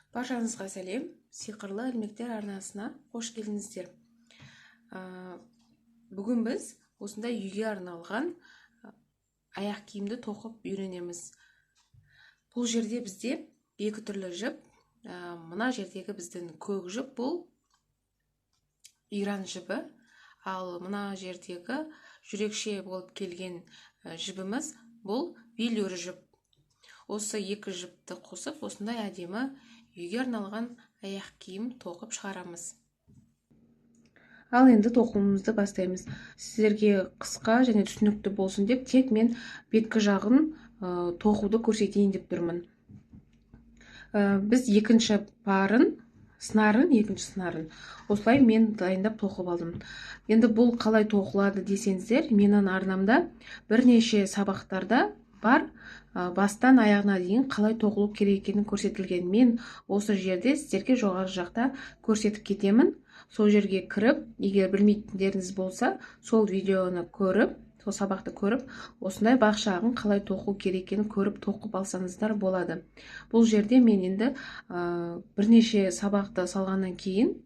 Баршаңызға сәлем, сиқырлы ілмектер арнасына қош келдіңіздер. Бүгін біз осындай үйге арналған аяқ киімді тоқып үйренеміз. Бұл жерде бізде екі түрлі жіп. Мына жердегі біздің көк жіп бұл Иран жібі, ал мына жердегі жүрекше болып келген жібіміз бұл велюр жіп. Осы екі жіпті қосып, осындай әдемі үйге арналған аяқ киім тоқып шығарамыз. Ал енді тоқуымызды бастаймыз. Сіздерге қысқа және түсінікті болсын деп, тек мен беткі жағын тоқуды көрсетейін деп тұрмын. Біз екінші снарын осылай мен дайындап тоқып алдым. Енді бұл қалай тоқылады десеңіздер, менің арнамда бірнеше сабақтарда бар, бастан аяғына дейін қалай тоқылу керек екенін көрсетілген. Мен осы жерде сіздерге жоғары жақта көрсетіп кетемін. Сол жерге кіріп, егер білмейтіндеріңіз болса, сол видеоны көріп, сол сабақты көріп, осындай бақ жағын қалай тоқу керек екенін көріп тоқып алсаңыздар болады. Бұл жерде мен енді бірнеше сабақты салғаннан кейін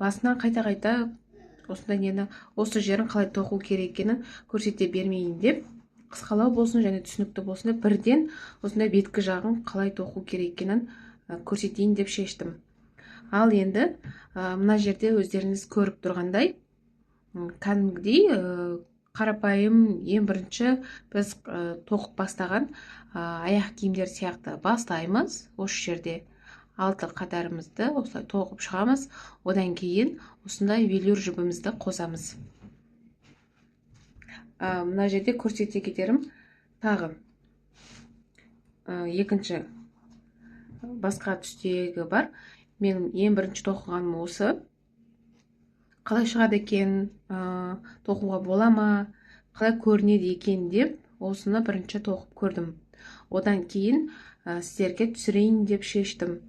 басынан қайта осы жерін қалай тоқу керек екенін көрсете бермейін деп, қысқалау болсын және түсінікті болсын деп, бірден осындай беткі жағын қалай тоқу керек екенін көрсетейін деп шештім. Ал енді мына жерде өздеріңіз көріп тұрғандай, кәдімгідей қарапайым ең бірінші біз тоқып бастаған аяқ киімдер сияқты бастаймыз. Осы жерде 6 қатарымызды осылай тоқып шығамыз. Одан кейін осындай велюр жібімізді қосамыз. Мына жерде көрсете кетерім тағы екінші басқа түстегі бар. Мен ең бірінші тоқығаным осы. Қалай шығады екен, тоқуға бола ма, қалай көрінеді екен деп, осыны бірінші тоқып көрдім. Одан кейін сіздерге түсірейін деп шештім.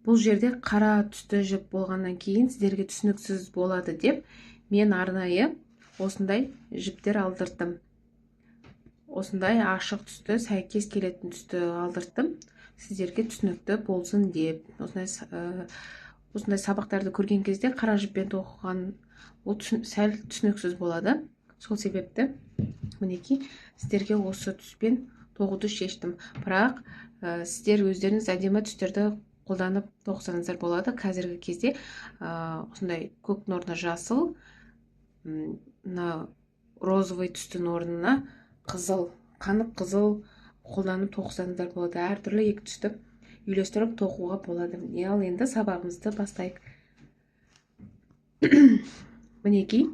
Бұл жерде қара түсті жіп болғаннан кейін сіздерге түсініксіз болады деп, мен арнайы осындай жіптер алдырттым. Осындай ашық түсті, сәйкес келетін түсті алдырттым. Сіздерге түсінікті болсын деп. Осындай сабақтарды көрген кезде қара жіппен тоқыған ол сәл түсініксіз болады. Сол себепті мінекей сіздерге осы түспен тоқуды шештім. Бірақ сіздер өздеріңіз әдемі түстерді қолданып тоқсаңыздар болады. Қазіргі кезде осындай көктің орнына жасыл, розовый түстің орнына қызыл, қанық қызыл қолданып тоқсаңыздар болады. Әртүрлі екі түсті үйлестіріп тоқуға болады. Ал енді сабағымызды бастайық. Мінекей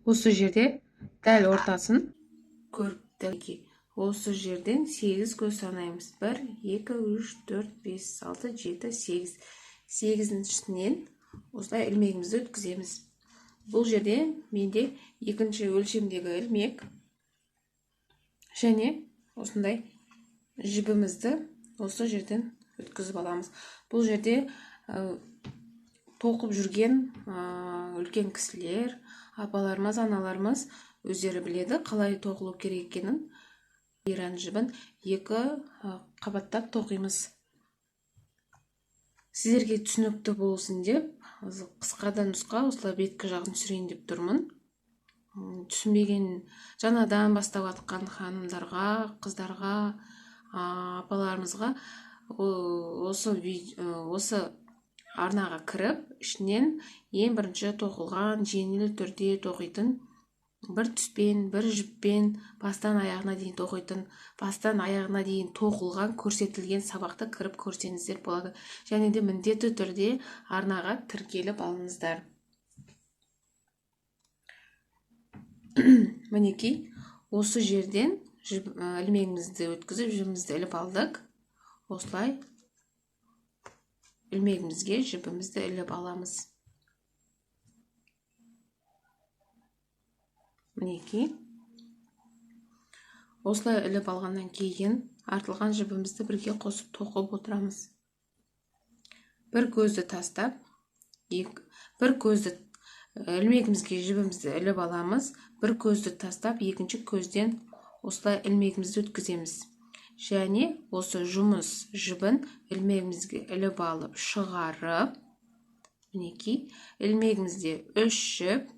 осы жерде дәл ортасын көріпті. Осы жерден 8 көз санаймыз. 1, 2, 3, 4, 5, 6, 7, 8. 8-шінен осылай ілмегімізді өткіземіз. Бұл жерде менде екінші өлшемдегі ілмек және осындай жібімізді осы жерден өткізіп аламыз. Бұл жерде тоқып жүрген үлкен кісілер, апаларымыз, аналарымыз өздері біледі қалай тоқылу керек екенін. Иран жібін екі қабаттап тоқимыз. Сіздерге түсінікті болсын деп, қысқадан нұсқа осылай беткі жағын түсірейін деп тұрмын. Түсінбеген жаңадан бастап жатқан ханымдарға, қыздарға, апаларымызға осы арнаға кіріп, ішінен ең бірінші тоқылған, жеңіл түрде тоқитын, бір түспен, бір жіппен бастан аяғына дейін тоқитын, бастан аяғына дейін тоқылған көрсетілген сабақты кіріп көрсеңіздер болады. Және де міндетті түрде арнаға тіркеліп алыңыздар. Мінекей осы жерден ілмегімізді өткізіп, жібімізді іліп алдық. Осылай ілмегімізге жібімізді іліп аламыз. Мінекей осылай іліп алғаннан кейін артылған жібімізді бірге қосып тоқып отырамыз. Бір көзді тастап, бір көзді ілмегімізге жібімізді іліп аламыз. Бір көзді тастап, екінші көзден осылай ілмегімізді өткіземіз. және осы жұмыс жібін ілмегімізге іліп алып шығарып, мінекей, ілмегімізде 3 жіп,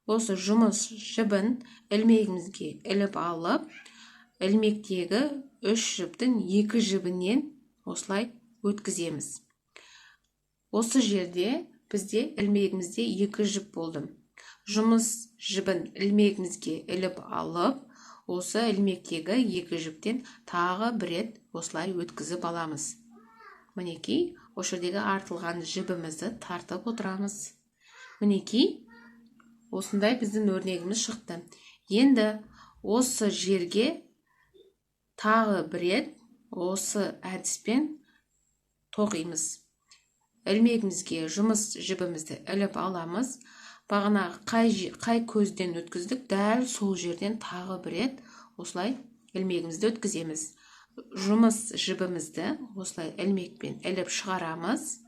осы жұмыс жібін ілмегімізге іліп алып, ілмектегі 3 жіптің 2 жібінен осылай өткіземіз. Осы жерде бізде ілмегімізде 2 жіп болды. Жұмыс жібін ілмегімізге іліп алып, осы ілмектегі 2 жіптен тағы бір рет осылай өткізіп аламыз. Мінекей, осы жердегі артылған жібімізді тартып отырамыз. Мінекей, осындай біздің өрнегіміз шықты. Енді осы жерге тағы бір рет осы әдіспен тоқимыз. Ілмегімізге жұмыс жібімізді іліп аламыз. Бағана қай көзден өткіздік, дәл сол жерден тағы бір рет осылай ілмегімізді өткіземіз. Жұмыс жібімізді осылай ілмекпен іліп шығарамыз.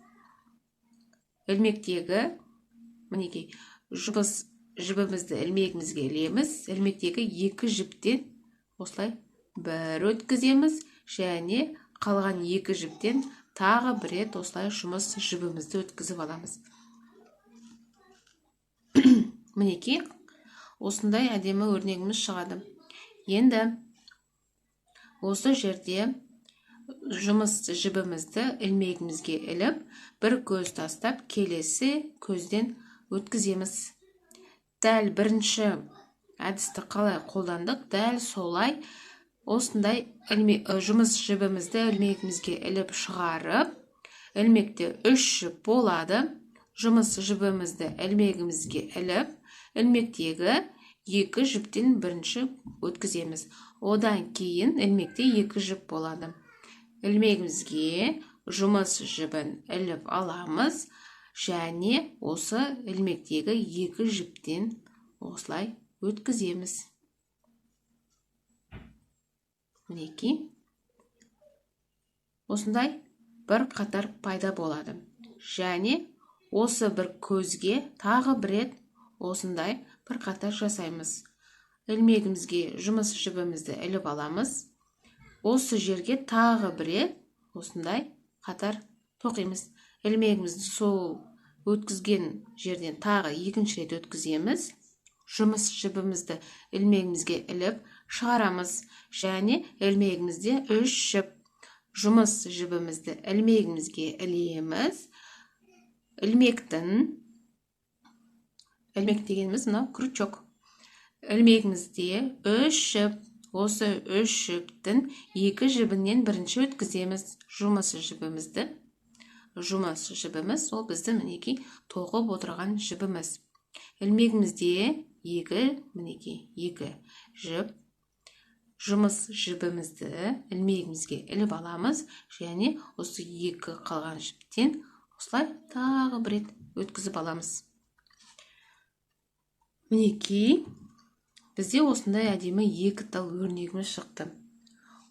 Ілмектегі, мінекей, жұмыс жібімізді ілмегімізге ілеміз. Ілмектегі 2 жіптен осылай бір өткіземіз, және қалған 2 жіптен тағы бір рет осылай жұмыс жібімізді өткізіп аламыз. Мінекей, осындай әдемі өрнегіміз шығады. Енді осы жерде жұмыс жібімізді ілмегімізге іліп, бір көз тастап, келесі көзден өткіземіз. Дәл бірінші әдісті қалай қолдандық, дәл солай осындай жұмыс жібімізді ілмегімізге іліп шығарып, ілмекте 3 жіп болады. Жұмыс жібімізді ілмегімізге іліп, ілмектегі 2 жіптен бірінші өткіземіз. Одан кейін ілмекте 2 жіп болады. Ілмегімізге жұмыс жібін іліп аламыз, және осы ілмектегі 2 жіптен осылай өткіземіз. Мінекей, осындай бір қатар пайда болады. Және осы бір көзге тағы бір рет осындай бір қатар жасаймыз. Ілмегімізге жұмыс жібімізді іліп аламыз. Осы жерге тағы бір рет осындай қатар тоқимыз. Ілмегімізді сол өткізген жерден тағы 2-ші рет өткіземіз. Жұмыс жібімізді ілмегімізге іліп шығарамыз, және ілмегімізде 3 жіп. Жұмыс жібімізді ілмегімізге ілеміз. Ілмек дегеніміз мынау крючок. Ілмегімізде 3 жіп. Осы 3 жіптің 2 жібінен бірінші өткіземіз. Жұмыс жібіміз, ол біздің мінекей тоқып отырған жібіміз. Ілмегімізде 2 жіп. Жұмыс жібімізді ілмегімізге іліп аламыз, және осы 2 қалған жіптен осылай тағы бір рет өткізіп аламыз. Мінекей, бізде осындай әдемі 2 тал өрнегіміз шықты.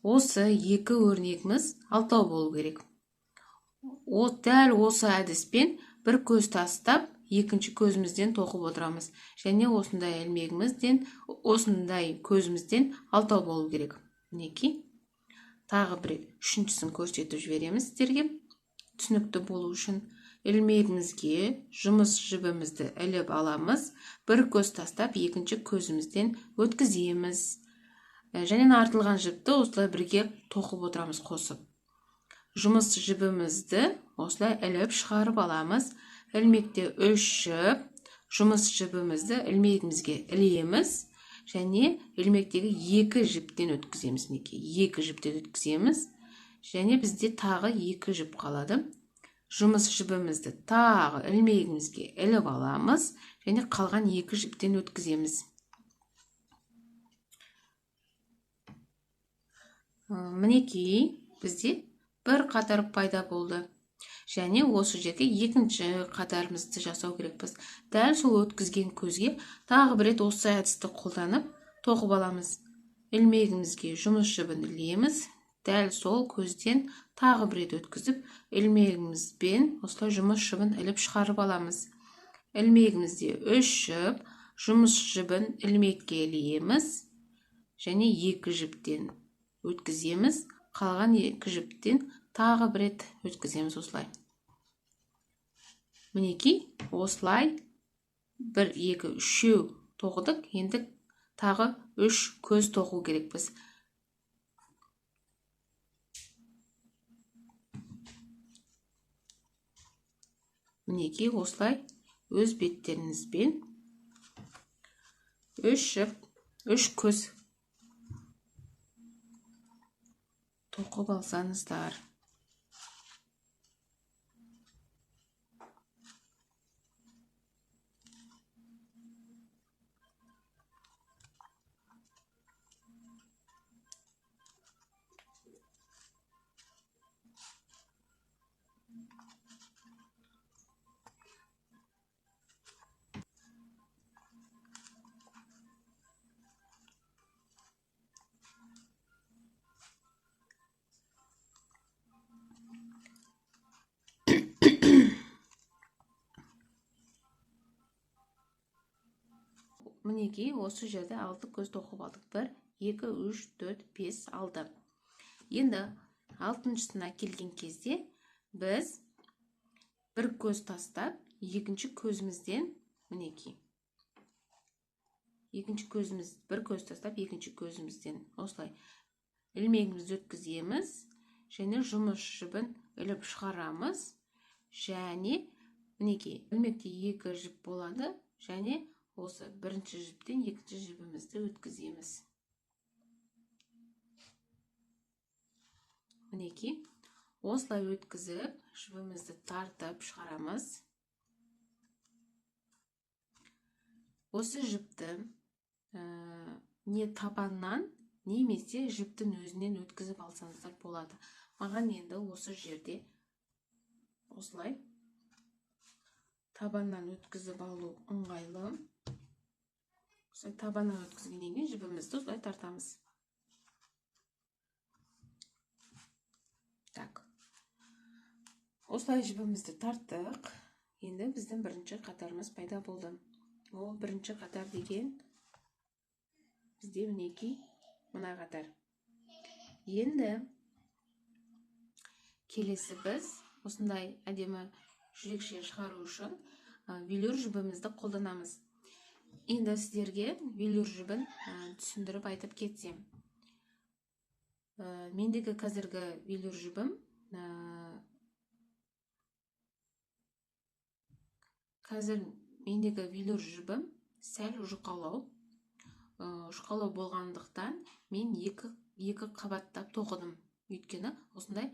Осы 2 өрнегіміз 6 болу керек. Дәл осы әдіспен бір көз тастап, 2-ші көзімізден тоқып отырамыз. Және осындай ілмегімізден, осындай көзімізден 6 болу керек. Мінекей, тағы бір 3-шісін көрсетіп жібереміз сіздерге. Түсінікті болу үшін ілмегімізге жұмыс жібімізді іліп аламыз. Бір көз тастап, 2-ші көзімізден өткіземіз. Және артылған жіпті осылай бірге тоқып отырамыз қосып. Жұмыс жібімізді осылай іліп шығарып аламыз. Ілмекте 3 жіп. Жұмыс жібімізді ілмегімізге ілеміз, және ілмектегі 2 жіптен өткіземіз. 2 жіптен өткіземіз, және бізде тағы 2 жіп қалады. Жұмыс жібімізді тағы ілмегімізге іліп аламыз, және қалған 2 жіптен өткіземіз. Мінекей, бізде бір қатар пайда болды. Және осы жерде 2-ші қатарымызды жасау керекпіз. Дәл сол өткізген көзге тағы бір рет осы әдісті қолданып тоқып аламыз. Ілмегімізге жұмыс жібін ілеміз. Дәл сол көзден тағы бір рет өткізіп, ілмегімізбен осылай жұмыс жібін іліп шығарып аламыз. Ілмегімізде 3 жіп. Жұмыс жібін ілмекке ілеміз, және 2 жіптен өткіземіз. қалған 2 жіптен тағы бір рет өткіземіз осылай. Мінекей, осылай 1, 2, 3 тоқыдық. Енді тағы 3 көз тоқу керекпіз. Мінекей, осылай өз беттеріңізбен 3 жіп, 3 көз тоқып алсаңыздар. Мінекей, осы жерде 6 көз тоқып алдық. 1, 2, 3, 4, 5, 6. Енді 6-шысына келген кезде біз бір көз тастап, екінші көзімізден, мінекей, бір көз тастап, екінші көзімізден осылай ілмегімізді өткіземіз, және жұмыс жібін іліп шығарамыз. Және мінекей, ілмекте 2 жіп болады, және осы бірінші жіптен екінші жібімізді өткіземіз. Мінекей, осылай өткізіп, жібімізді тартып шығарамыз. Осы жіпті не табаннан, немесе жіптің өзінен өткізіп алсаңыздар болады. Маған енді осы жерде осылай табаннан өткізіп алу ыңғайлы. Осылай табаннан өткізгеннен кейін жібімізді осылай тартамыз. Так. Осылай жібімізді тарттық. Енді біздің бірінші қатарымыз пайда болды. Ол бірінші қатар деген бізде мінекей мына қатар. Енді келесі біз осындай әдемі жүрекше шығару үшін велюр жібімізді қолданамыз. Енді сіздерге велюр жібін түсіндіріп айтып кетсем. Мендегі қазіргі велюр жібім сәл жұқалау болғандықтан мен екі қабаттап тоқыдым. Өйткені осындай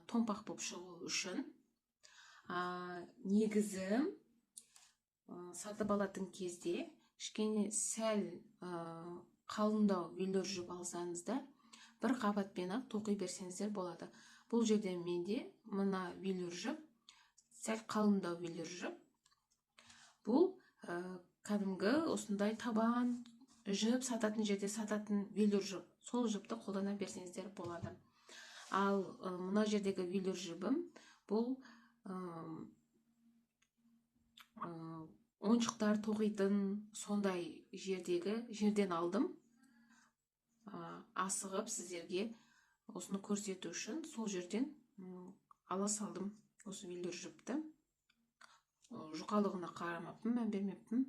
томпақ болып шығу үшін. Негізі сатып алатын кезде кішкене сәл қалыңдау велюр жіп алсаңыздар, бір қабатпен ақ тоқи берсеңіздер болады. Бұл жерде менде мына велюр жіп, сәл қалыңдау велюр жіп. Бұл кәдімгі осындай табан жіп сататын жерде сататын велюр жіп. Сол жіпті қолдана берсеңіздер болады. Ал мына жердегі велюр жібім бұл ойыншықтар тоқитын сондай жерден алдым. Асығып сіздерге осыны көрсету үшін сол жерден ала салдым осы велюр жіпті. Жұқалығына қарамаппын, мән бермеппін.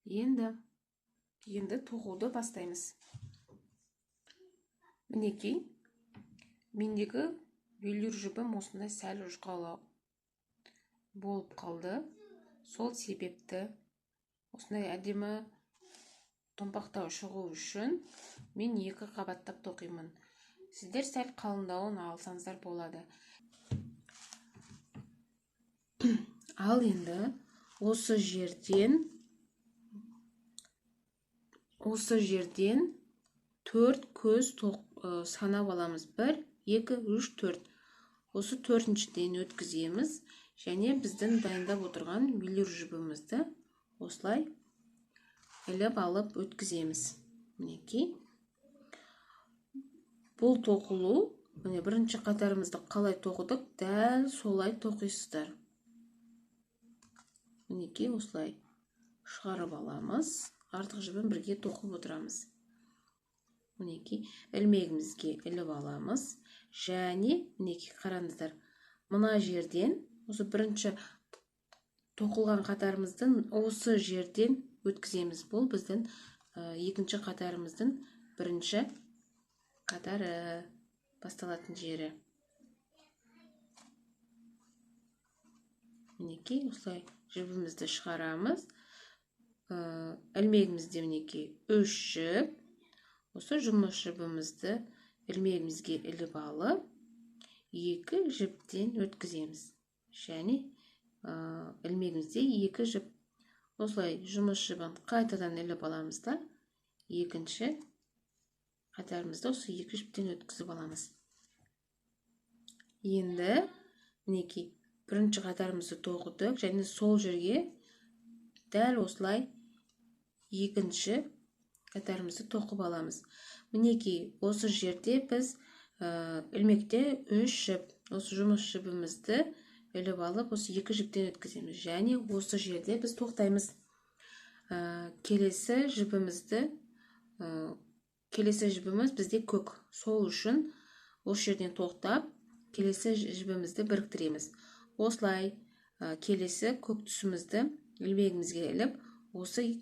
Енді тоқуды бастаймыз. Мінекей, мендегі велюр жібім осындай сәл жұқалау болып қалды. Сол себепті осындай әдемі томпақтау шығу үшін мен 2 қабаттап тоқимын. Сіздер сәл қалыңдауын алсаңыздар болады. Ал енді осы жерден 4 көз санап аламыз. 1, 2, 3, 4. Осы 4-шіден өткіземіз. Және біздің дайындап отырған велюр жібімізді осылай іліп алып өткіземіз. Мінекей. Бұл тоқылу, бірінші қатарымызды қалай тоқыдық, дәл солай тоқисыздар. Мінекей, осылай шығарып аламыз. Артық жібін бірге тоқып отырамыз. мінекей ілмегімізге іліп аламыз. Және мінекей қараңыздар, мына жерден осы бірінші тоқылған қатарымыздың осы жерден өткіземіз. Бұл біздің екінші қатарымыздың бірінші қатары басталатын жері. Мінекей осылай жібімізді шығарамыз. Ілмегімізде мінекей 3 жіп. Осы жұмыс жібімізді ілмегімізге іліп алып, 2 жіптен өткіземіз. Және ілмегімізде 2 жіп. Осылай жұмыс жібін қайтадан іліп аламыз да, екінші қатарымызды осы 2 жіптен өткізіп аламыз. Енді мінекей бірінші қатарымызды тоқыдық, және сол жерге дәл осылай екінші қатарымызды тоқып аламыз. Мінекей осы жерде біз ілмекте 3 жіп, осы жұмыс жібімізді іліп алып, осы 2 жіптен өткіземіз. Және осы жерде біз тоқтаймыз. Келесі жібіміз бізде көк. Сол үшін осы жерден тоқтап, келесі жібімізді біріктіреміз. Осылай келесі көк түсімізді ілмегімізге іліп, осы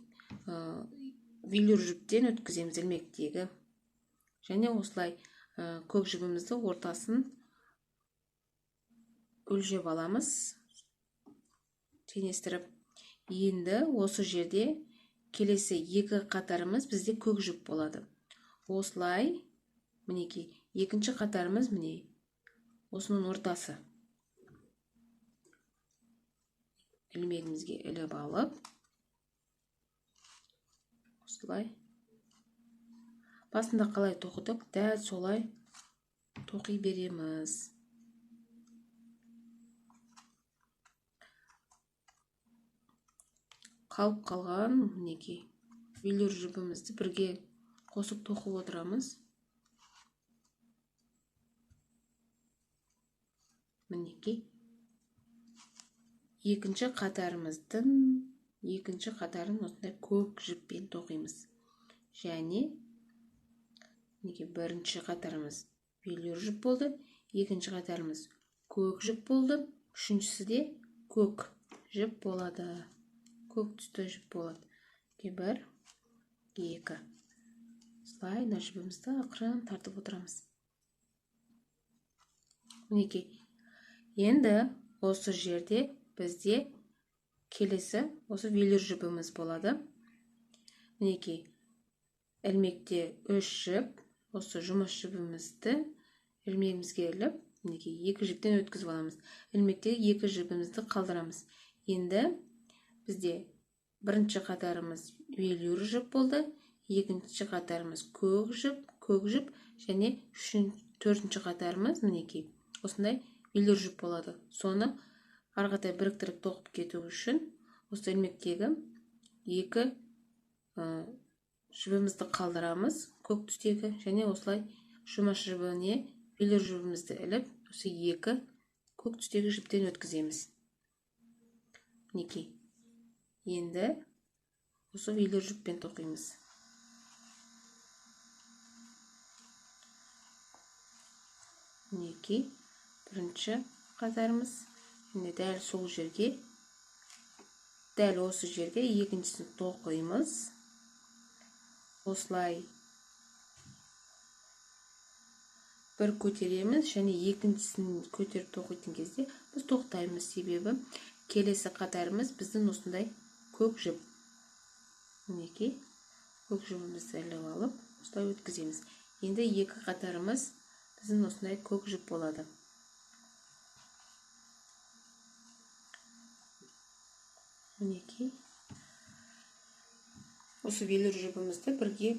велюр жіптен өткіземіз ілмектегі. Және осылай көк жібімізді ортасын өлшеп аламыз, теңестіріп. Енді осы жерде келесі 2 қатарымыз бізде көк жіп болады. Осылай мінекей екінші қатарымыз міне осының ортасы. Ілмегімізге іліп алып, осылай басында қалай тоқыдық, дәл солай тоқи береміз. Қалып қалған мінекей велюр жібімізді бірге қосып тоқып отырамыз. Мінекей екінші қатарын осындай көк жіппен тоқимыз. Және бірінші қатарымыз велюр жіп болды, екінші қатарымыз көк жіп болды, үшіншісі де көк жіп болады. Көк түсті жіп болады. 1, 2. Слай жібімізді ақырын тартып отырамыз. Мінекей енді осы жерде бізде келесі осы велюр жібіміз болады. Мінекей ілмекте 3 жіп, осы жұмыс жібімізді ілмегімізге іліп, мінекей 2 жіптен өткізіп аламыз. Ілмекте 2 жібімізді қалдырамыз. Енді бізде бірінші қатарымыз велюр жіп болды, екінші қатарымыз көк жіп, және 4-ші қатарымыз мінекей осындай велюр жіп болады. Соны арғатай біріктіріп тоқып кету үшін осы ілмектегі 2 жібімізді қалдырамыз, көк түстегі, және осылай жұмыс жібіне велюр жібімізді іліп, осы 2 көк түстегі жіптен өткіземіз. Мінекей енді осы велюр жіппен тоқимыз. Мінекей бірінші қатарымыз, енді дәл сол жерге, дәл осы жерге екіншісін тоқимыз. Осылай бір көтереміз, және екіншісін көтеріп тоқитын кезде біз тоқтаймыз. Себебі келесі қатарымыз біздің осындай көк жіп. Мінекей көк жібімізді іліп алып, осылай өткіземіз. Енді 2 қатарымыз біздің осындай көк жіп болады. Мінекей осы велюр жібімізді бірге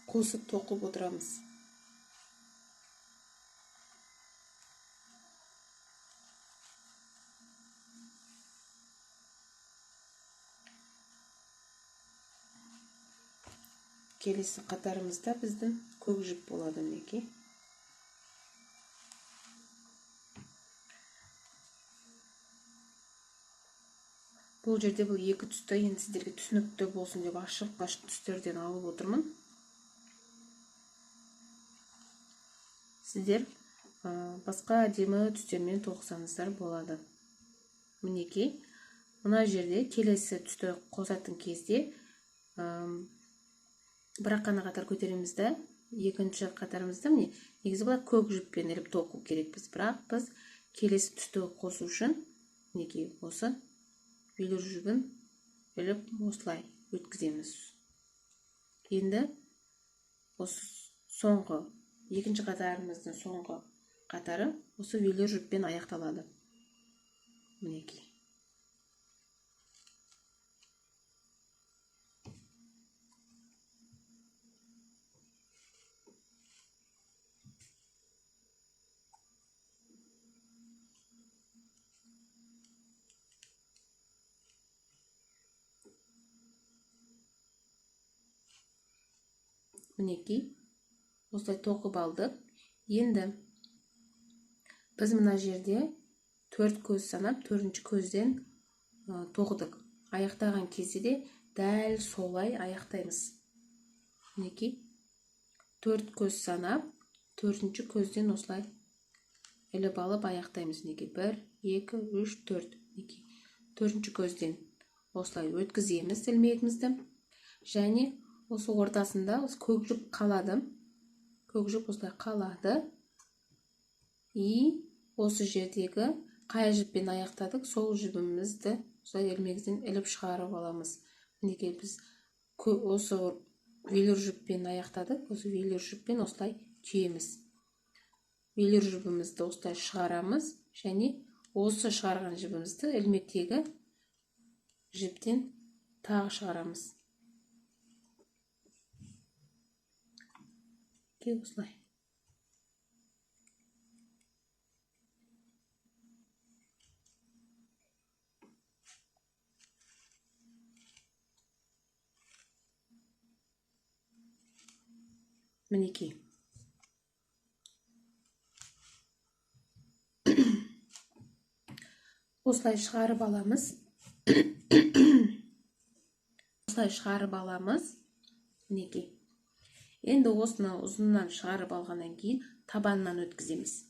қосып тоқып отырамыз. Келесі қатарымызда біздің көк жіп болады. Мінекей бұл жерде бұл 2 түсті, енді сіздерге түсінікті болсын деп ашық түстерден алып отырмын. сіздер басқа әдемі түстермен тоқысаңыздар болады. Мінекей, мына жерде келесі түсті қосатын кезде бір қана қатар көтереміз да, екінші қатарымызда міне негізі былай көк жіппен іліп тоқу керекпіз. Бірақ біз келесі түсті қосу үшін мінекей осы велюр жібін іліп осылай өткіземіз. Енді осы соңғы екінші қатарымыздың соңғы қатары осы велюр жіппен аяқталады. Мінекей. Мінекей, осылай тоқып алдық. Енді біз мына жерде 4 көз санап, 4-ші көзден тоқыдық. Аяқтаған кезде де дәл солай аяқтаймыз. Мінекей, 4 көз санап, 4-ші көзден осылай іліп алып аяқтаймыз. Мінекей, 1, 2, 3, 4. Мінекей, 4-ші көзден осылай өткіземіз ілмегімізді. Және осы ортасында көк жіп қалады. Көк жіп осылай қалады. И осы жердегі қай жіппен аяқтадық, сол жібімізді осылай ілмегізден іліп шығарып аламыз. Мінекей, біз осы велюр жіппен аяқтадық. Осы велюр жіппен осылай түйеміз. Велюр жібімізді осылай шығарамыз. Және осы шығарған жібімізді ілмектегі жіптен тағы шығарамыз. Осылай. Мінекей. Осылай шығарып аламыз. Осылай шығарып аламыз. Мінекей. Енді осыны ұзыннан шығарып алғаннан кейін табанынан өткіземіз.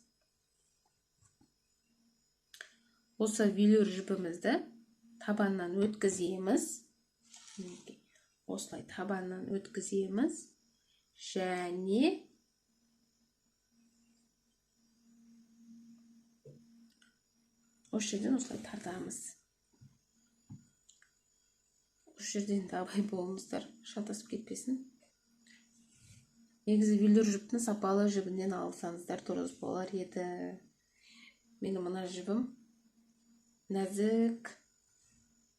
Осы велюр жіпімізді табанынан өткіземіз. Осылай табанынан өткіземіз. Және осы жерден осылай тартамыз. Осы жерден де абай болыңыздар, шатасып кетпесін. Негізі велюр жіптің сапалы жібінен алсаңыздар дұрыс болар еді. Менің мына жібім нәзік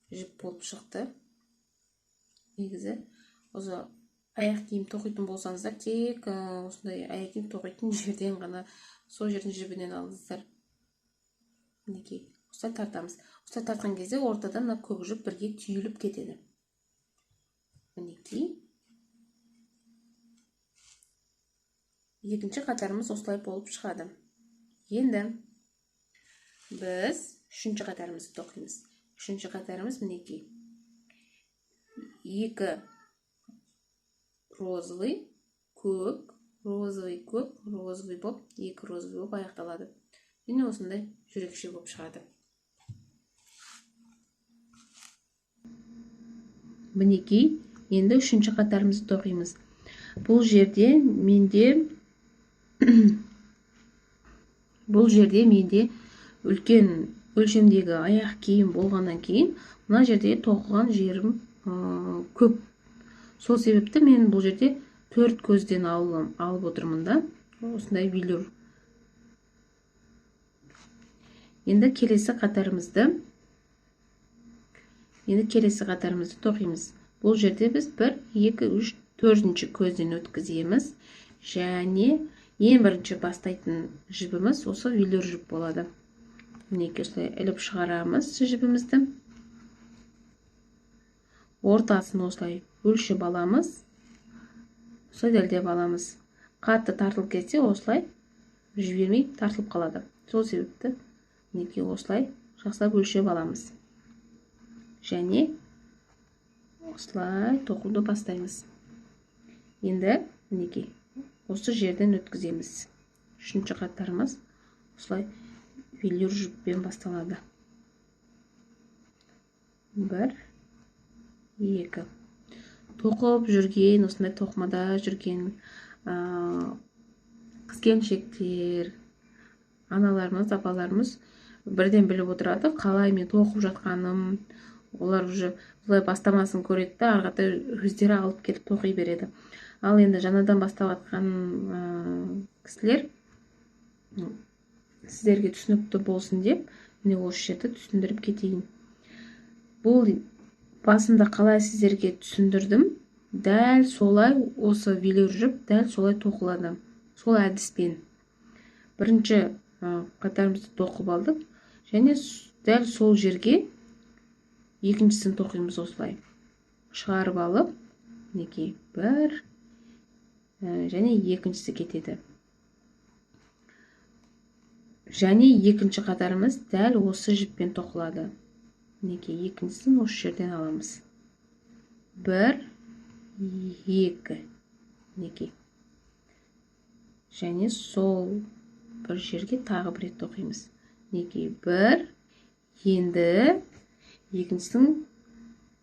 жіп болып шықты. Негізі осы аяқ киім тоқитын болсаңыздар, тек осындай аяқ киім тоқитын жерден ғана сол жердің жібінен алыңыздар. Мінекей, осылай тартамыз. Осылай тартқан кезде ортадан көк жіп бірге түйіліп кетеді. Мінекей. Екінші қатарымыз осылай болып шығады. Енді біз үшінші қатарымызды тоқимыз. Үшінші қатарымыз мінекей. 2 розовый, көк, розовый, көк, розовый боп, 2 розовый боп аяқталады. Және осындай жүрекше боп шығады. Мінекей, енді үшінші қатарымызды тоқимыз. Бұл жерде менде үлкен өлшемдегі аяқ киім болғаннан кейін, мына жерде тоқыған жерім көп. Сол себепті мен бұл жерде 4 көзден алып отырмын да, осындай велюр. Енді келесі қатарымызды тоқимыз. Бұл жерде біз 1, 2, 3, 4-ші көзден өткіземіз. Және ең бірінші бастайтын жібіміз осы велюр жіп болады. Мінекей, осылай іліп шығарамыз жібімізді. Ортасын осылай өлшеп аламыз. Осылай дәлдеп аламыз. Қатты тартылып кетсе, осылай жібермей тартылып қалады. Сол себепті мінекей осылай жақсылап өлшеп аламыз. Және осылай тоқуды бастаймыз. Енді мінекей осы жерден өткіземіз Үшінші қатарымыз осылай велюр жіппен басталады. 1, 2. Тоқып жүрген, осындай тоқымада жүрген қыз-келіншектер, аналарымыз, апаларымыз бірден біліп отырады, қалай мен тоқып жатқаным. Олар уже бұлай бастамасын көреді де, ары қарай өздері алып келіп тоқи береді. Ал енді жаңадан бастап жатқан кісілер сіздерге түсінікті болсын деп, міне осы жерді түсіндіріп кетейін. Бұл басында қалай сіздерге түсіндірдім, дәл солай осы велюр жіп дәл солай тоқылады. Сол әдіспен. Бірінші қатарымызды тоқып алдық, және дәл сол жерге екіншісін тоқимыз осылай. Шығарып алып, мінекей 1 және екіншісі кетеді. Және екінші қатарымыз дәл осы жіппен тоқылады. Мінекей екіншісін осы жерден аламыз. 1, 2. Мінекей. Және сол бір жерге тағы бір рет тоқимыз. Мінекей 1. Енді екіншісін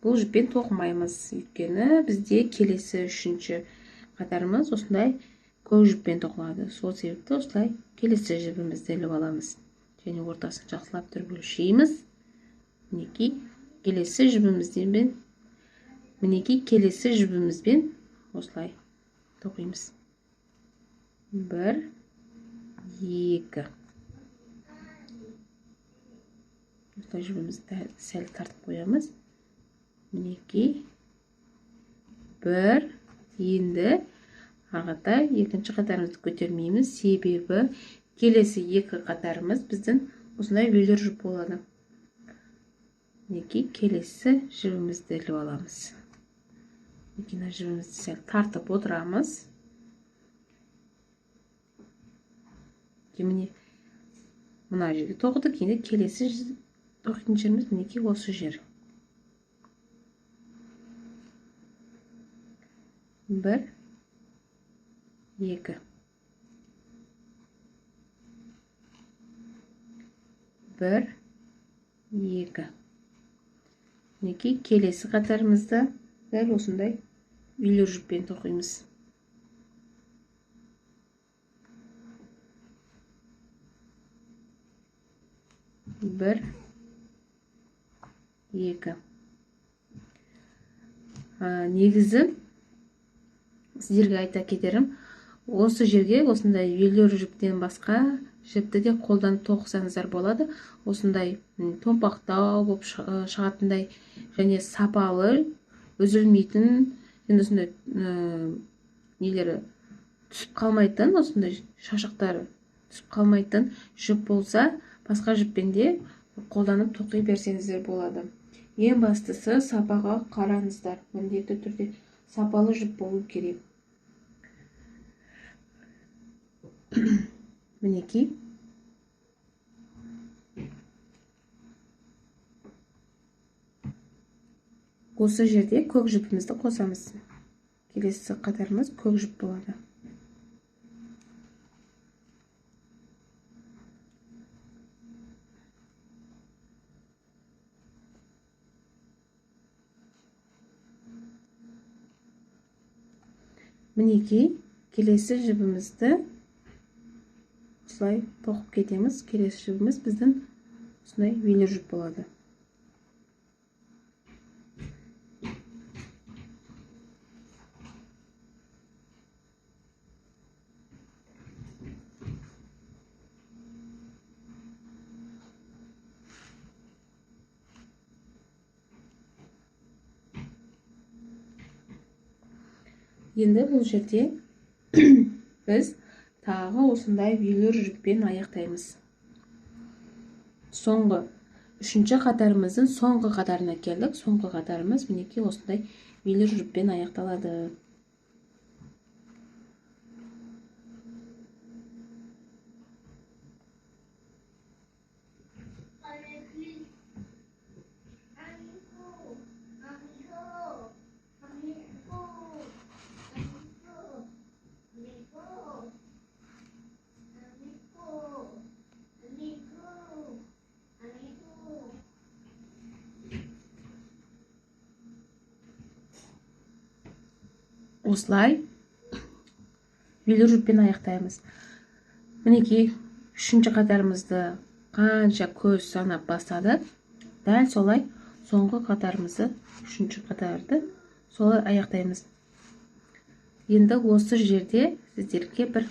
бұл жіппен тоқымаймыз. Өйткені бізде келесі үшінші қатарымыз осындай көк жіппен тоқылады. Сол себепті осылай келесі жібімізді іліп аламыз. Және ортасын жақсылап түріп өлшейміз. Мінекей келесі жібімізбен осылай тоқимыз. 1, 2. Осылай жібімізді сәл тартып қоямыз. Мінекей 1. Енді ағатай екінші қатарымызды көтермейміз. Себебі келесі екі қатарымыз біздің осындай велюр жіп болады. Мінекей келесі жібімізді іліп аламыз. Мінекей жібімізді сәл тартып отырамыз. Міне мына жерге тоқыдық. Енді келесі тоқитын жеріміз мінекей осы жер. 1, 2. 1, 2. Мінекей келесі қатарымызды дәл осындай велюр жіппен тоқимыз. 1, 2. Негізі сіздерге айта кетерім, осы жерге осындай велюр жіптен басқа жіпті де қолданып тоқысаңыздар болады. Осындай томпақтау болып шығатындай және сапалы, үзілмейтін, енді осындай нелері түсіп қалмайтын, осындай шашақтары түсіп қалмайтын жіп болса, басқа жіппен де қолданып тоқи берсеңіздер болады. Ең бастысы сапаға қараңыздар. Міндетті түрде сапалы жіп болу керек. Мінекей. Осы жерде көк жіпімізді қосамыз. Келесі қатарымыз көк жіп болады. Мінекей келесі жібімізді осылай тоқып кетеміз. Келесі жібіміз біздің осындай велюр жіп болады. Енді бұл жерде біз тағы осындай велюр жіппен аяқтаймыз. Соңғы үшінші қатарымыздың соңғы қатарына келдік. Соңғы қатарымыз мінекей осындай велюр жіппен аяқталады. осылай велюр жіппен аяқтаймыз. Мінекей, үшінші қатарымызды қанша көз санап бастадық, дәл солай соңғы қатарымызды, үшінші қатарды солай аяқтаймыз. Енді осы жерде сіздерге бір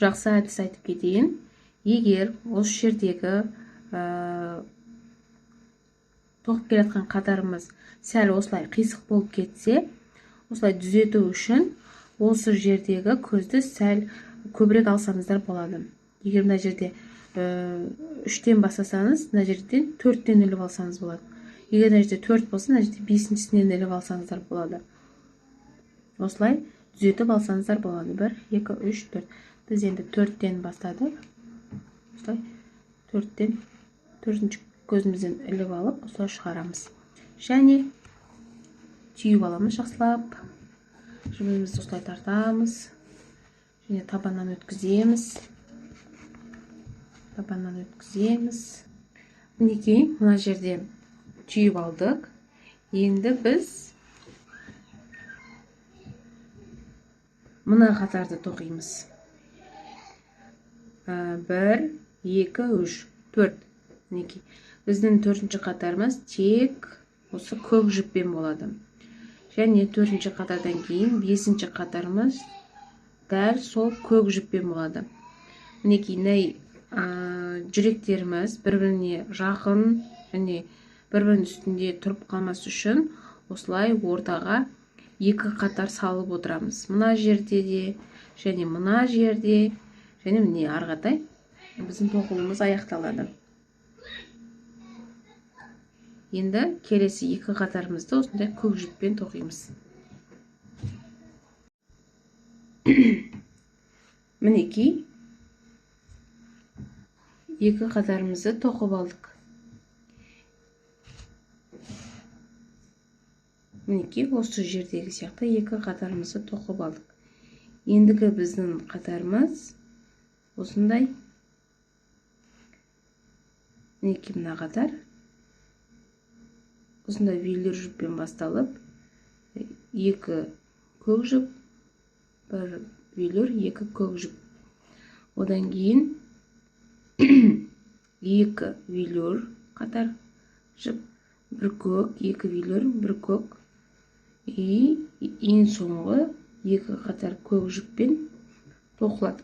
жақсы әдіс айтып кетейін. Егер осы жердегі тоқып келе жатқан қатарымыз сәл осылай қисық болып кетсе, осылай түзету үшін осы жердегі көзді сәл көбірек алсаңыздар болады. Егер мына жерде 3-тен бастасаңыз, мына жерден 4-тен іліп алсаңыз болады. Егер мына жерде 4 болса, мына жерде 5-сінен іліп алсаңыздар болады. Осылай түзетіп алсаңыздар болады. 1, 2, 3, 4. Біз енді 4-тен бастадық. Осылай 4-тен 4-ші көзімізден іліп алып, осылай шығарамыз. Және түйіп аламыз жақсылап. Жібімізді осылай тартамыз. Және табаннан өткіземіз. Табаннан өткіземіз. Мінекей, мына жерде түйіп алдық. Енді біз мына қатарды тоқимыз. 1, 2, 3, 4. Мінекей, біздің 4-ші қатарымыз тек осы көк жіппен болады. Және 4-ші қатардан кейін 5-ші қатарымыз дәл сол көк жіппен болады. Мінекей, жүректеріміз бір-біріне жақын, және бір-бірінің үстінде тұрып қалмас үшін осылай ортаға 2 қатар салып отырамыз. Мына жерде де, және мына жерде, және міне арғатай біздің тоқылуымыз аяқталады. Енді келесі 2 қатарымызды осындай көк жіппен тоқимыз. Мінекей, 2 қатарымызды тоқып алдық. Мінекей, осы жердегі сияқты 2 қатарымызды тоқып алдық. Ендігі біздің қатарымыз осындай. Мінекей, мына қатар осындай велюр жіппен басталып, 2 көк жіп, 1 велюр, 2 көк жіп. Одан кейін 2 велюр қатар жіп, 1 көк, 2 велюр, 1 көк. Ең соңғы 2 қатар көк жіппен тоқылады.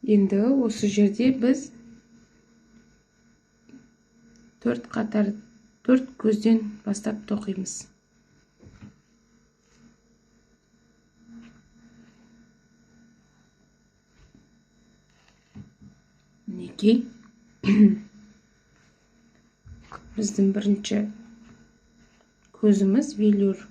Енді осы жерде біз 4 көзден бастап тоқимыз. Мінекей, біздің бірінші көзіміз велюр.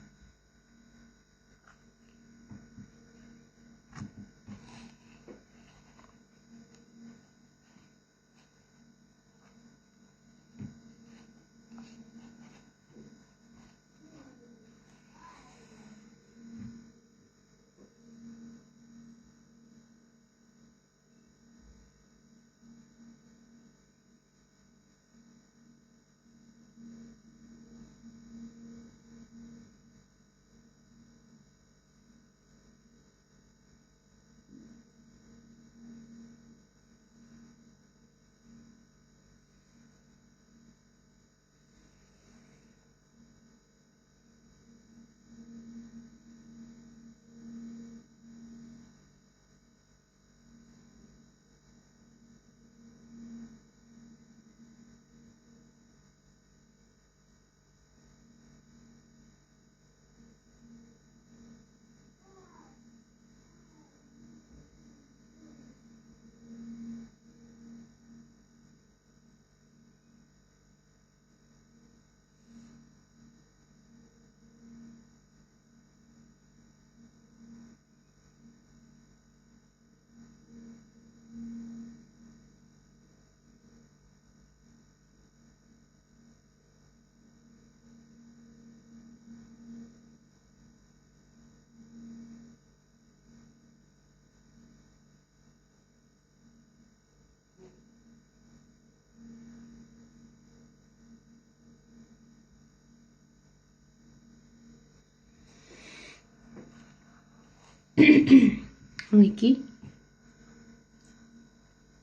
мінекей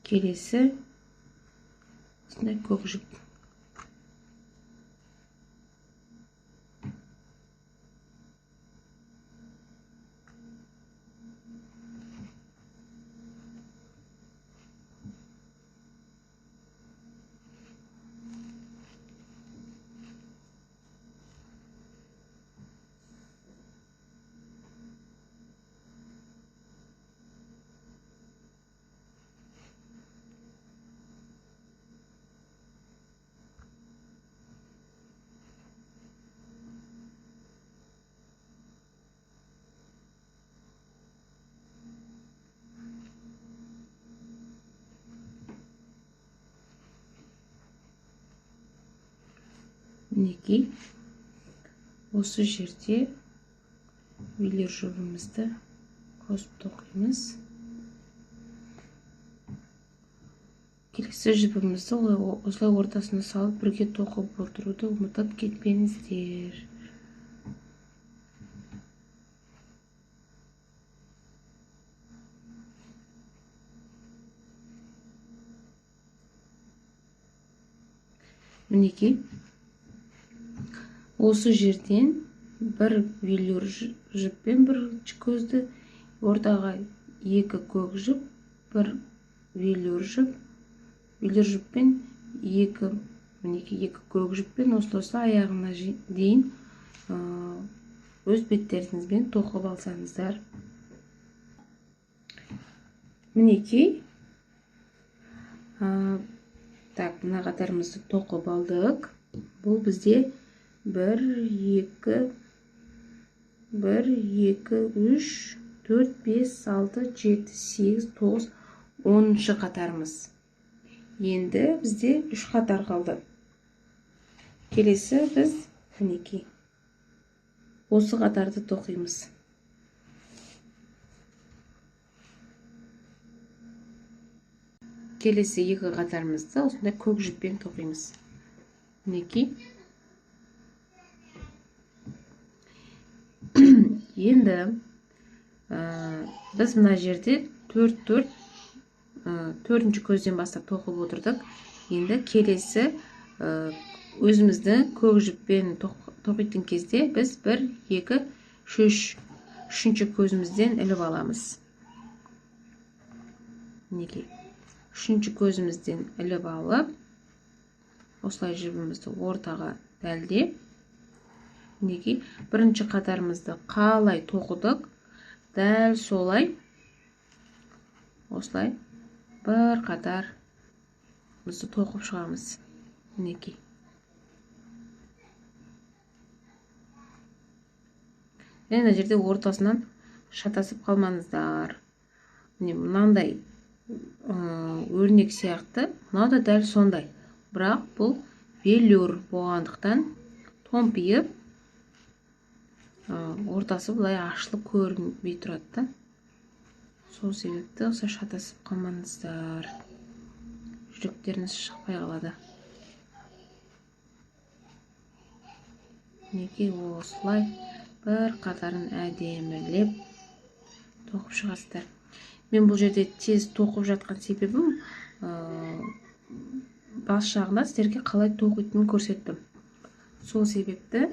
келесі осындай көк жіп. Мінекей осы жерде велюр жібімізді қосып тоқимыз. Келесі жібімізді осылай ортасына салып бірге тоқып отыруды ұмытып кетпеңіздер. Мінекей осы жерден бір велюр жіппен бірінші көзді, ортаға екі көк жіп, бір велюр жіппен екі, мінекей екі көк жіппен осылай аяғына дейін өз беттеріңізбен тоқып алсаңыздар. Мінекей так, мына қатарымызды тоқып алдық. Бұл бізде 1, 2, 3, 4, 5, 6, 7, 8, 9, 10 қатарымыз. Енді бізде 3 қатар қалды. Келесі біз мінекей осы қатарды тоқимыз. Келесі екі қатарымызды осындай көк жіппен тоқимыз. Мінекей. Енді біз мына жерде төртінші көзден бастап тоқып отырдық. Енді келесі өзімізді көк жіппен тоқитын кезде біз 1, 2, 3, үшінші көзімізден іліп аламыз. Мінекей. Үшінші көзімізден іліп алып, осылай жібімізді ортаға дәлдеп, мінекей бірінші қатарымызды қалай тоқыдық, дәл солай осылай бір қатарымызды тоқып шығамыз. Мінекей. Мына жерде ортасынан шатасып қалмаңыздар. Мынандай өрнек сияқты, мынау да дәл сондай. Бірақ бұл велюр болғандықтан томпиып, ортасы бұлай ашылып көрінбей тұрады. Сол себепті осылай шатасып қалмаңыздар. Жүректеріңіз шықпай қалады. Мінекей осылай бір қатарын әдемілеп тоқып шығасыздар. Мен бұл жерде тез тоқып жатқан себебім бас жағында сіздерге қалай тоқитынын көрсеттім. Сол себепті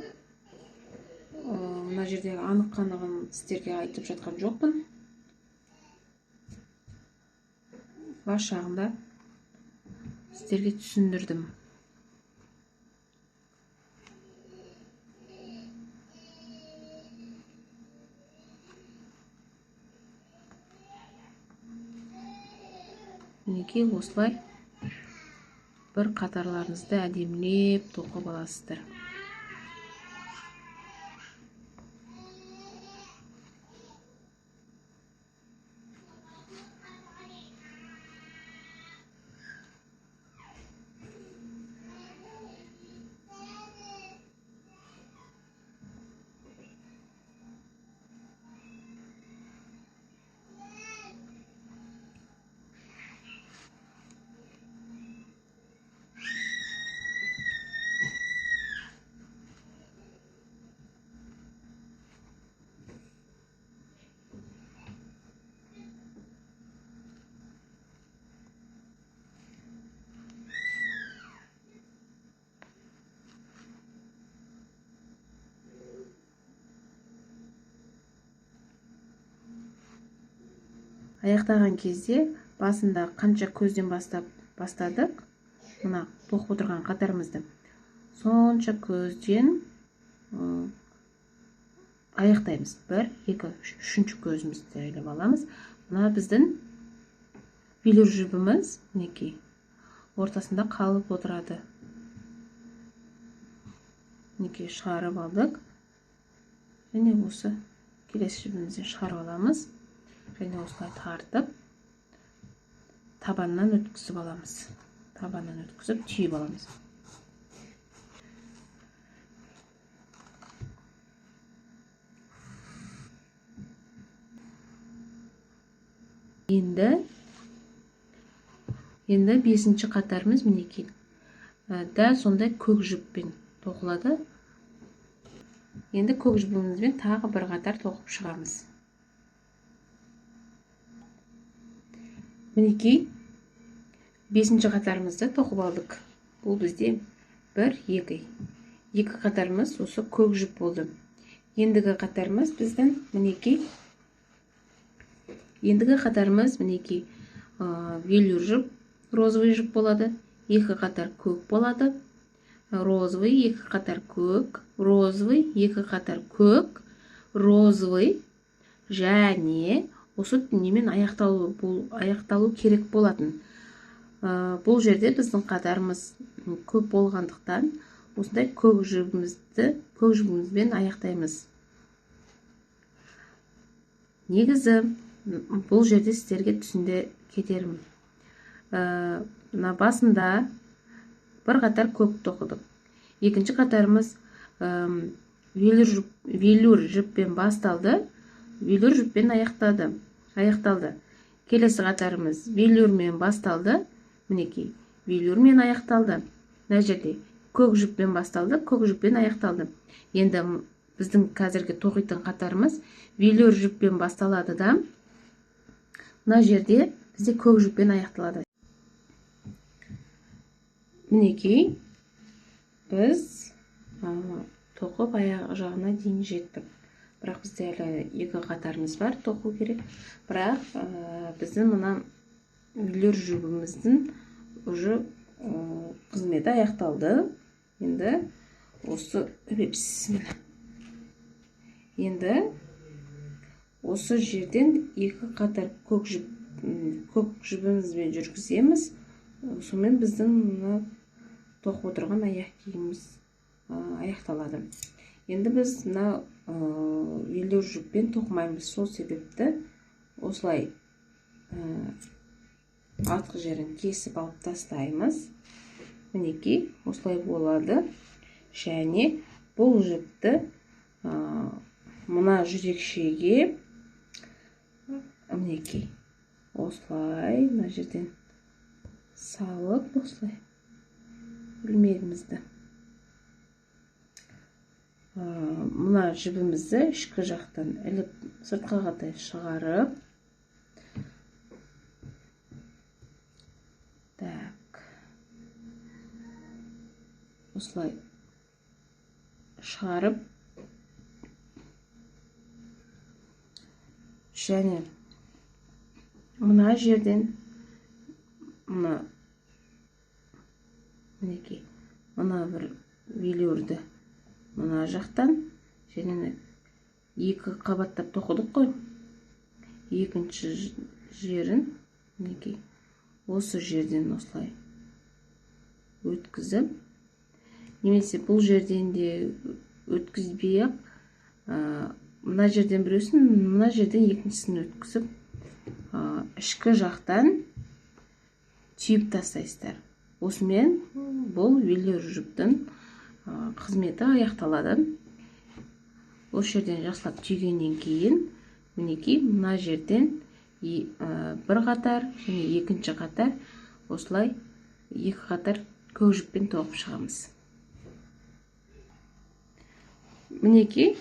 мына жердегі анық-қанығын сіздерге айтып жатқан жоқпын. Бас жағында сіздерге түсіндірдім. Мінекей осылай бір қатарларыңызды әдемілеп тоқып аласыздар. аяқтаған кезде басында қанша көзден бастадық, мына тоқып отырған қатарымызды сонша көзден аяқтаймыз. 1, 2, 3 көзімізді айлап аламыз. Мына біздің велюр жібіміз мінекей ортасында қалып отырады. Мінекей шығарып алдық. Және осы келесі жібімізден шығарып аламыз. Және осылай тартып табаннан өткізіп аламыз. Табаннан өткізіп түйіп аламыз. Енді 5-ші қатарымыз мінекей. Дәл сондай көк жіппен тоқылады. Енді көк жібімізбен тағы бір қатар тоқып шығамыз. Мінекей 5-ші қатарымызды тоқып алдық. Бұл бізде 1, 2. Екі қатарымыз осы көк жіп болды. Ендігі қатарымыз біздің мінекей. Ендігі қатарымыз мінекей велюр жіп, розовый жіп болады. Екі қатар көк болады. Розовый, екі қатар көк, розовый, екі қатар көк, розовый, және осы немен аяқталу керек болатын. Бұл жерде біздің қатарымыз көп болғандықтан осындай көк жібімізбен аяқтаймыз. Негізі бұл жерде сіздерге түсінде кетерім. Мына басында бір қатар көк тоқыдық. Екінші қатарымыз велюр жіппен басталды. Велюр жіппен аяқталды. Келесі қатарымыз велюрмен басталды. Мінекей, велюрмен аяқталды. Мына жерде көк жіппен басталды, көк жіппен аяқталды. Енді біздің қазіргі тоқитын қатарымыз велюр жіппен басталады да, мына жерде бізде көк жіппен аяқталады. Мінекей, біз тоқып аяқ жағына дейін жеттік. Бірақ бізде әлі екі қатарымыз бар, тоқу керек. Бірақ біздің мына велюр жібіміздің уже қызметі аяқталды. Енді осы жерден екі қатар көк жібімізбен жүргіземіз. Сонымен біздің тоқып отырған аяқ киіміміз аяқталады. Енді біз мына велюр жіппен тоқымаймыз. Сол себепті осылай артқы жерін кесіп алып тастаймыз. Мінекей, осылай болады. Және бұл жіпті мына жүрекшеге мінекей осылай мына жерден салып осылай ilmeğimizді мына жібімізді ішкі жақтан іліп сыртқа қарай шығарып осылай шығарып және мына жерден мінекей мына бір велюрді мына жақтан және екі қабаттап тоқыдық қой. Екінші жерін мінекей осы жерден осылай өткізіп, немесе бұл жерден де өткізбей-ақ мына жерден біреусін, мына жерден екіншісін өткізіп, ішкі жақтан түйіп тастайсыздар. Осымен бұл велюр жіптің қызметі аяқталады. Осы жерден жақсылап түйгеннен кейін мінекей мына жерден бір қатар және екінші қатар осылай екі қатар көк жіппен тоқып шығамыз. Мінекей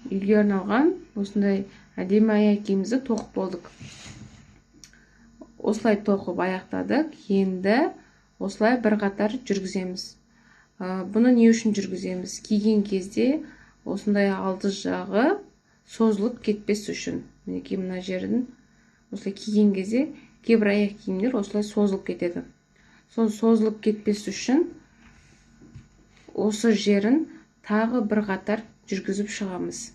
үйге арналған осындай әдемі аяқ киімімізді тоқып болдық. Осылай тоқып аяқтадық. Енді осылай бір қатар жүргіземіз. Бұны не үшін жүргіземіз? Киген кезде осындай алды жағы созылып кетпес үшін. Мінекей мына жерін осылай киген кезде кейбір аяқ киімдер осылай созылып кетеді. Сол созылып кетпес үшін осы жерін тағы бір қатар жүргізіп шығамыз.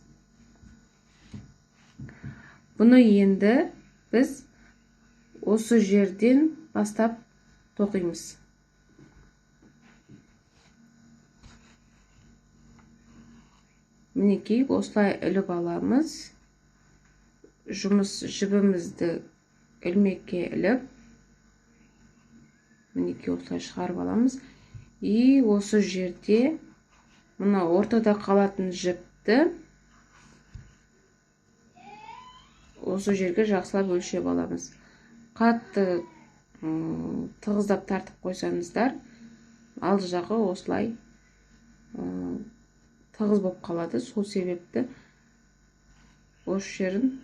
Бұны енді біз осы жерден бастап тоқимыз. Мінекей осылай іліп аламыз. Жұмыс жібімізді ілмекке іліп, мінекей осылай шығарып аламыз. И осы жерде мына ортада қалатын жіпті осы жерге жақсылап өлшеп аламыз. Қатты тығыздап тартып қойсаңыздар, алды жағы осылай тығыз болып қалады. Сол себепті осы жерін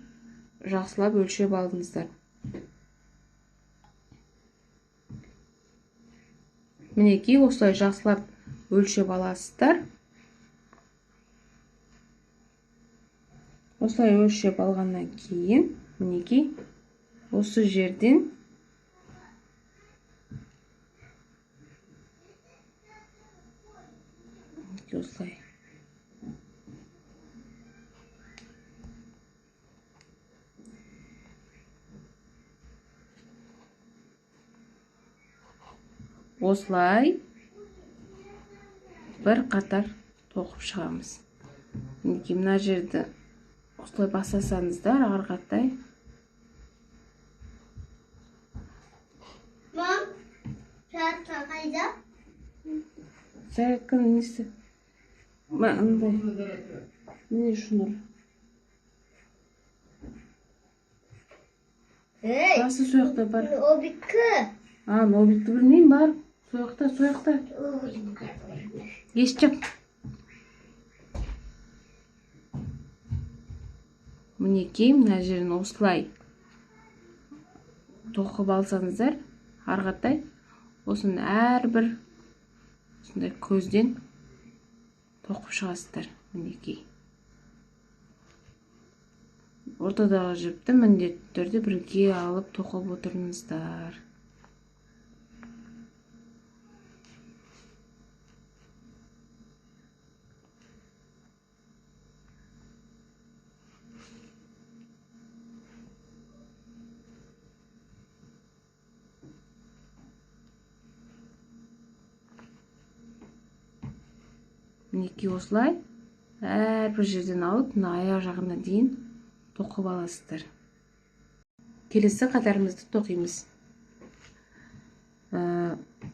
жақсылап өлшеп алдыңыздар. Мінекей осылай жақсылап өлшеп аласыздар. Осылай өлшеп алғаннан кейін, мінекей осы жерден осылай бір қатар тоқып шығамыз. Мінекей мына жерді осылай басасаңыздар, арқатай. Мам, зарядка қайда? Зарядканың несі? Андай. Не шуныр? Басы сояқта бар. Обиккі. Нобикті білмеймін, бар. Сояқта. Ешчіп. Мінекей мына жерін осылай тоқып алсаңыздар, арғатай, осыны әрбір осындай көзден тоқып шығасыздар. Мінекей. Ортадағы жіпті міндетті түрде бірге алып тоқып отырыңыздар. Мінекей осылай әрбір жерден алып, мына аяқ жағына дейін тоқып аласыздар. Келесі қатарымызды тоқимыз.